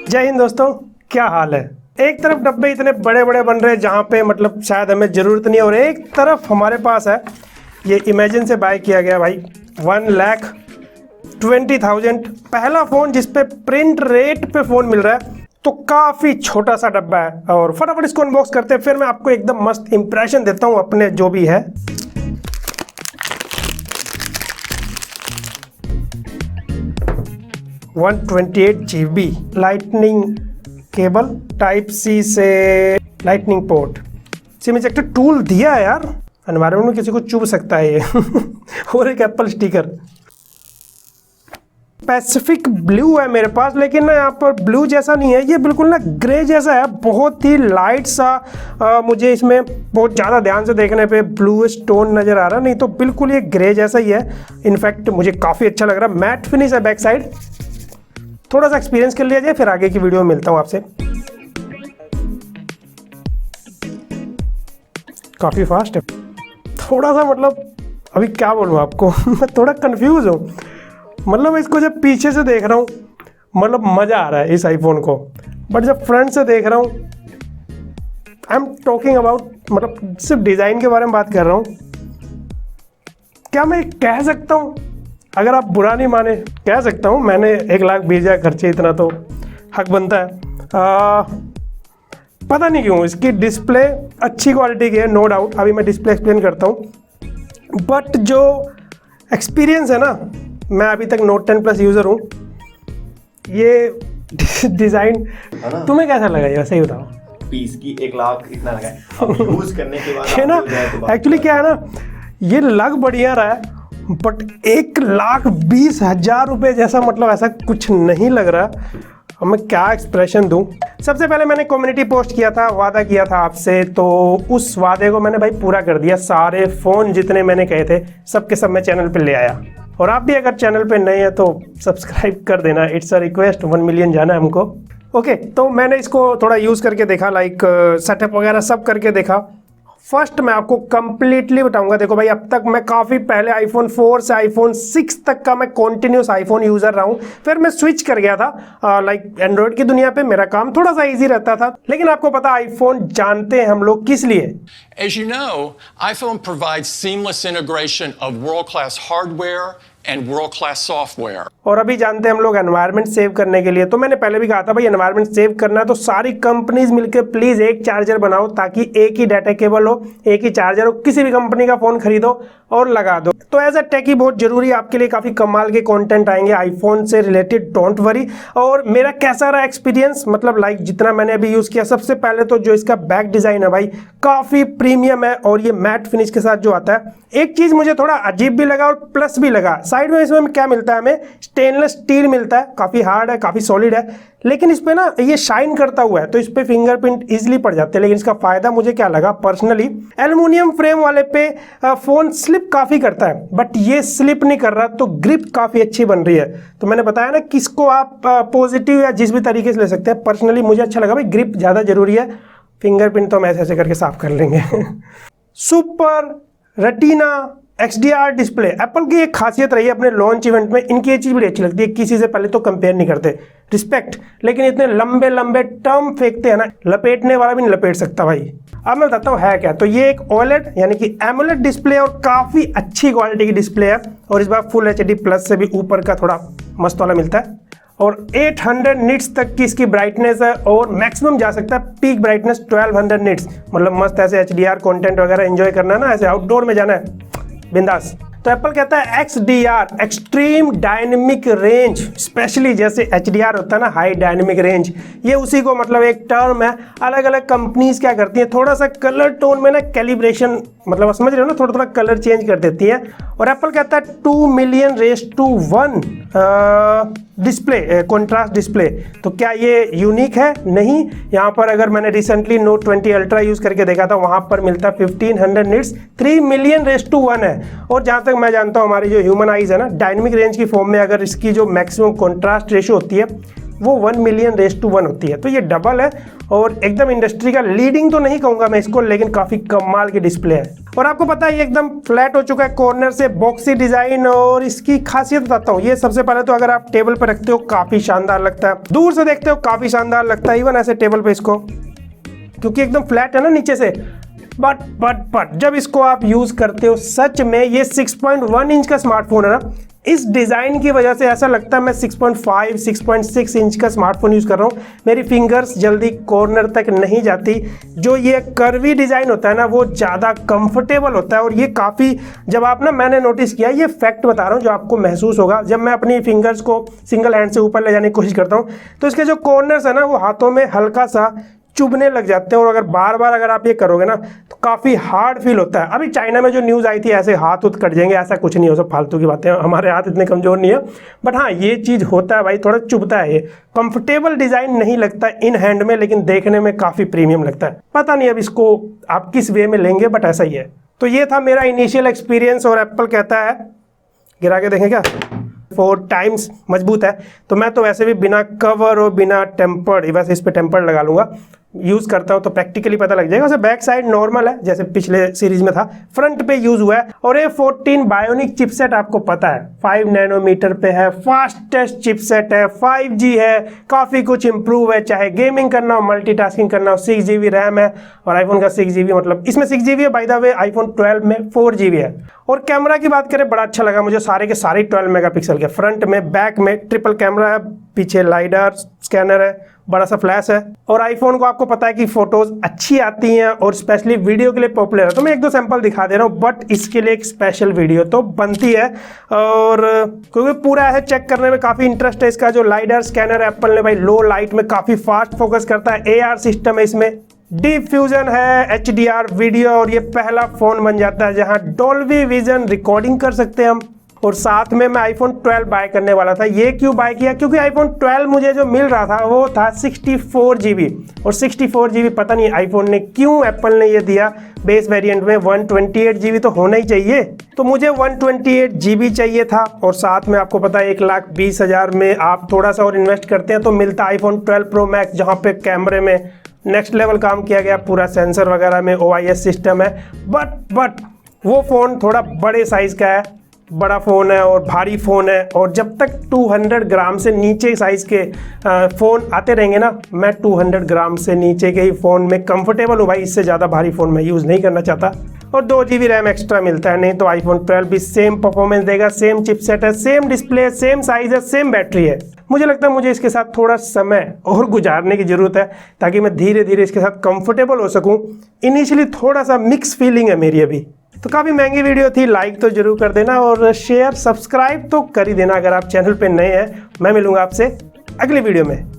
जय हिंद दोस्तों, क्या हाल है। एक तरफ डब्बे इतने बड़े बड़े बन रहे हैं जहाँ पे मतलब शायद हमें ज़रूरत नहीं है, और एक तरफ हमारे पास है ये इमेजिन से बाय किया गया भाई 1,20,000 पहला फ़ोन जिस पे प्रिंट रेट पे फ़ोन मिल रहा है। तो काफ़ी छोटा सा डब्बा है और फटाफट इसको अनबॉक्स करते हैं, फिर मैं आपको एकदम मस्त इंप्रेशन देता हूँ अपने जो भी है। $128 लाइटनिंग केबल, टाइप सी से lightning port, SIM ejector tool दिया है यार, एनवायरमेंट में किसी को चुभ सकता है ये और एक एप्पल स्टिकर। पैसिफिक ब्लू है मेरे पास, लेकिन ना यहाँ पर ब्लू जैसा नहीं है, ये बिल्कुल ना ग्रे जैसा है, बहुत ही लाइट सा। मुझे इसमें बहुत ज़्यादा ध्यान से देखने पे ब्लू स्टोन नज़र आ रहा, नहीं तो बिल्कुल ये ग्रे जैसा ही है। इनफैक्ट मुझे काफ़ी अच्छा लग रहा है। मैट फिनिश है बैक साइड। थोड़ा सा एक्सपीरियंस कर लिया जाए, फिर आगे की वीडियो में मिलता हूँ आपसे। काफ़ी फास्ट है, थोड़ा सा मतलब अभी क्या बोलूँ आपको मैं थोड़ा कंफ्यूज हूँ। मतलब इसको जब पीछे से देख रहा हूँ मतलब मज़ा आ रहा है इस आईफोन को, बट जब फ्रंट से देख रहा हूँ आई एम टॉकिंग अबाउट, मतलब सिर्फ डिज़ाइन के बारे में बात कर रहा हूँ। क्या मैं कह सकता हूँ, अगर आप बुरा नहीं माने कह सकता हूँ, मैंने 1,20,000 खर्चे, इतना तो हक बनता है। पता नहीं क्यों इसकी डिस्प्ले अच्छी क्वालिटी की है, नो डाउट। अभी मैं डिस्प्ले एक्सप्लेन करता हूँ, बट जो एक्सपीरियंस है ना, मैं अभी तक नोट 10 प्लस यूज़र हूँ। ये डिज़ाइन तुम्हें कैसा लगा, ये सही बताओ। पीस की 1 लाख इतना लगा है, अब यूज़ करने के बाद है ना। एक्चुअली क्या है ना, ये लग बढ़िया रहा है, बट 1,20,000 रुपये जैसा मतलब ऐसा कुछ नहीं लग रहा। अब मैं क्या एक्सप्रेशन दूं। सबसे पहले मैंने कम्युनिटी पोस्ट किया था, वादा किया था आपसे, तो उस वादे को मैंने भाई पूरा कर दिया। सारे फ़ोन जितने मैंने कहे थे सब के सब मैं चैनल पे ले आया। और आप भी अगर चैनल पे नए हैं तो सब्सक्राइब कर देना, इट्स अ रिक्वेस्ट। 1 मिलियन जाना है हमको। ओके, तो मैंने इसको थोड़ा यूज़ करके देखा, लाइक सेटअप वगैरह सब करके देखा। फर्स्ट मैं आपको कंप्लीटली बताऊंगा। देखो भाई, अब तक मैं काफ़ी पहले iPhone 4 से iPhone 6 तक का मैं कॉन्टिन्यूस आईफोन यूज़र रहा हूँ। फिर मैं स्विच कर गया था लाइक एंड्रॉयड की दुनिया पे। मेरा काम थोड़ा सा इजी रहता था, लेकिन आपको पता आईफोन जानते हैं हम लोग किस लिए। As you know, iPhone provides seamless integration of world-class hardware and world-class software. और अभी जानते हैं हम लोग एनवायरनमेंट सेव करने के लिए। तो मैंने पहले भी कहा था भाई, एनवायरनमेंट सेव करना है तो सारी कंपनीज मिलकर प्लीज़ एक चार्जर बनाओ, ताकि एक ही डाटा केबल हो, एक ही चार्जर हो, किसी भी कंपनी का फ़ोन खरीदो और लगा दो। तो एज अ टेकी बहुत ज़रूरी है, आपके लिए काफ़ी कमाल के कंटेंट आएंगे आईफोन से रिलेटेड, डोंट वरी। और मेरा कैसा रहा एक्सपीरियंस, मतलब लाइक जितना मैंने अभी यूज़ किया। सबसे पहले तो जो इसका बैक डिज़ाइन है भाई, काफ़ी प्रीमियम है, और ये मैट फिनिश के साथ जो आता है। एक चीज़ मुझे थोड़ा अजीब भी लगा और प्लस भी लगा, साइड में इसमें क्या मिलता है हमें, स्टेनलेस स्टील मिलता है। काफ़ी हार्ड है, काफ़ी सॉलिड है, लेकिन इस पे ना ये शाइन करता हुआ है, तो इस पे फिंगरप्रिंट इजीली पड़ जाते हैं। लेकिन इसका फ़ायदा मुझे क्या लगा पर्सनली, एल्युमिनियम फ्रेम वाले पे फ़ोन स्लिप काफ़ी करता है, बट ये स्लिप नहीं कर रहा, तो ग्रिप काफ़ी अच्छी बन रही है। तो मैंने बताया ना, किसको आप पॉजिटिव या जिस भी तरीके से ले सकते हैं। पर्सनली मुझे अच्छा लगा भाई, ग्रिप ज़्यादा ज़रूरी है। फिंगरप्रिंट तो हम ऐसे ऐसे करके साफ कर लेंगे super retina XDR display, Apple की एक खासियत रही है अपने लॉन्च इवेंट में। इनकी ये चीज़ बड़ी अच्छी लगती है, किसी से पहले तो कंपेयर नहीं करते, रिस्पेक्ट। लेकिन इतने लंबे लंबे टर्म फेंकते हैं ना, लपेटने वाला भी नहीं लपेट सकता भाई। अब मैं बताता हूँ है क्या। तो ये एक OLED यानी कि AMOLED डिस्प्ले, और काफ़ी अच्छी क्वालिटी की डिस्प्ले है। और इस बार फुल HD प्लस से भी ऊपर का थोड़ा मस्त वाला मिलता है, और 800 निट्स तक की इसकी ब्राइटनेस है, और मैक्सिमम जा सकता है पीक ब्राइटनेस 1200 निट्स। मतलब मस्त ऐसे HDR कंटेंट वगैरह एंजॉय करना है ना, ऐसे आउटडोर में जाना है बिंदास। तो एप्पल कहता है XDR, extreme dynamic range, specially जैसे HDR होता है ना, हाई डायनेमिक रेंज, ये उसी को मतलब एक टर्म है। अलग अलग कंपनीज क्या करती हैं, थोड़ा सा कलर टोन में ना कैलिब्रेशन, मतलब समझ रहे हो ना, थोड़ा थोड़ा कलर चेंज कर देती है। और एप्पल कहता है 2 million:1 डिस्प्ले, कंट्रास्ट डिस्प्ले। तो क्या ये यूनिक है? नहीं। यहाँ पर अगर मैंने रिसेंटली Note 20 अल्ट्रा यूज़ करके देखा था, वहाँ पर मिलता 1500 निट्स, 3 million:1 है। और जहाँ तक मैं जानता हूँ, हमारी जो ह्यूमन आइज़ है ना, डायनेमिक रेंज की फॉर्म में अगर इसकी जो मैक्सिमम कंट्रास्ट रेशियो होती है वो 1 million:1 होती है। तो ये डबल है, और एकदम इंडस्ट्री का लीडिंग तो नहीं कहूँगा मैं इसको, लेकिन काफ़ी कमाल की डिस्प्ले है। और आपको पता है ये एकदम फ्लैट हो चुका है कॉर्नर से, बॉक्सी डिजाइन। और इसकी खासियत बताता हूँ, ये सबसे पहले तो अगर आप टेबल पर रखते हो काफी शानदार लगता है, दूर से देखते हो काफी शानदार लगता है, इवन ऐसे टेबल पे इसको, क्योंकि एकदम फ्लैट है ना नीचे से। बट जब इसको आप यूज करते हो, सच में ये 6.1 इंच का स्मार्टफोन है ना, इस डिजाइन की वजह से ऐसा लगता है मैं 6.5 6.6 इंच का स्मार्टफोन यूज कर रहा हूँ। मेरी फिंगर्स जल्दी कॉर्नर तक नहीं जाती। जो ये कर्वी डिजाइन होता है ना, वो ज्यादा कंफर्टेबल होता है। और ये काफी, जब आप ना, मैंने नोटिस किया, ये फैक्ट बता रहा हूँ जो आपको महसूस होगा, जब मैं अपनी फिंगर्स को सिंगल हैंड से ऊपर ले जाने की कोशिश करता हूँ तो इसके जो कॉर्नर्स है ना, वो हाथों में हल्का सा चुभने लग जाते हैं। और अगर बार बार अगर आप ये करोगे ना तो काफ़ी हार्ड फील होता है। अभी चाइना में जो न्यूज़ आई थी ऐसे हाथ उत कट जाएंगे, ऐसा कुछ नहीं हो, सब फालतू की बातें, हमारे हाथ इतने कमज़ोर नहीं है। बट हाँ, ये चीज़ होता है भाई, थोड़ा चुभता है। ये कंफर्टेबल डिज़ाइन नहीं लगता इन हैंड में, लेकिन देखने में काफ़ी प्रीमियम लगता है। पता नहीं अब इसको आप किस वे में लेंगे, बट ऐसा ही है। तो ये था मेरा इनिशियल एक्सपीरियंस। और एप्पल कहता है, गिरा के देखें क्या, 4 टाइम्स मजबूत है। तो मैं तो वैसे भी बिना कवर और बिना टेम्पर्ड, वैसे इस पर टेम्पर्ड लगा लूँगा, यूज़ करता हूँ तो प्रैक्टिकली पता लग जाएगा। वैसे बैक साइड नॉर्मल है जैसे पिछले सीरीज में था, फ्रंट पे यूज़ हुआ है। और ये 14 बायोनिक चिपसेट आपको पता है 5 नैनोमीटर पे है, फास्टेस्ट चिपसेट है, 5G है, काफ़ी कुछ इंप्रूव है, चाहे गेमिंग करना हो, मल्टीटास्किंग करना हो। 6GB रैम है और आईफोन का 6GB, मतलब इसमें 6GB है, बाय द वे आईफोन 12 में 4GB है। और कैमरा की बात करें, बड़ा अच्छा लगा मुझे, सारे के सारे 12 मेगापिक्सल के, फ्रंट में बैक में ट्रिपल कैमरा है, पीछे लाइडर स्कैनर है, बड़ा सा फ्लैश है। और आईफोन को आपको पता है कि फोटोज अच्छी आती हैं और स्पेशली वीडियो के लिए पॉपुलर है। तो मैं 1-2 सैंपल दिखा दे रहा हूँ, बट इसके लिए एक स्पेशल वीडियो तो बनती है। और क्योंकि पूरा है चेक करने में काफ़ी इंटरेस्ट है। इसका जो लाइडर स्कैनर है एप्पल ने भाई, लो लाइट में काफ़ी फास्ट फोकस करता है, AR सिस्टम है इसमें, डीप फ्यूजन है, HDR वीडियो। और ये पहला फ़ोन बन जाता है जहाँ डॉल्बी विजन रिकॉर्डिंग कर सकते हैं हम। और साथ में मैं आईफोन 12 बाय करने वाला था। ये क्यों बाय किया, क्योंकि आईफोन 12 मुझे जो मिल रहा था वो था 64GB। और 64GB पता नहीं आईफोन ने क्यों, एप्पल ने ये दिया बेस वेरिएंट में। 128GB तो होना ही चाहिए, तो मुझे 128GB चाहिए था। और साथ में आपको पता है 1,20,000 में आप थोड़ा सा और इन्वेस्ट करते हैं तो मिलता है आईफोन 12 Pro Max, जहाँ पे कैमरे में नेक्स्ट लेवल काम किया गया, पूरा सेंसर वगैरह में OIS सिस्टम है। बट वो फ़ोन थोड़ा बड़े साइज़ का है, बड़ा फ़ोन है और भारी फ़ोन है। और जब तक 200 ग्राम से नीचे साइज़ के फ़ोन आते रहेंगे ना, मैं 200 ग्राम से नीचे के ही फ़ोन में कंफर्टेबल हूँ भाई। इससे ज़्यादा भारी फ़ोन मैं यूज़ नहीं करना चाहता। और 2GB रैम एक्स्ट्रा मिलता है, नहीं तो आईफोन 12 भी सेम परफॉर्मेंस देगा, सेम चिपसेट है, सेम डिस्प्ले, सेम साइज़ है, सेम बैटरी है। मुझे लगता है मुझे इसके साथ थोड़ा समय और गुजारने की ज़रूरत है ताकि मैं धीरे धीरे इसके साथ कंफर्टेबल हो सकूँ। इनिशियली थोड़ा सा मिक्स फीलिंग है मेरी अभी। तो काफ़ी महंगी वीडियो थी, लाइक तो जरूर कर देना और शेयर सब्सक्राइब तो कर ही देना अगर आप चैनल पे नए हैं। मैं मिलूंगा आपसे अगली वीडियो में।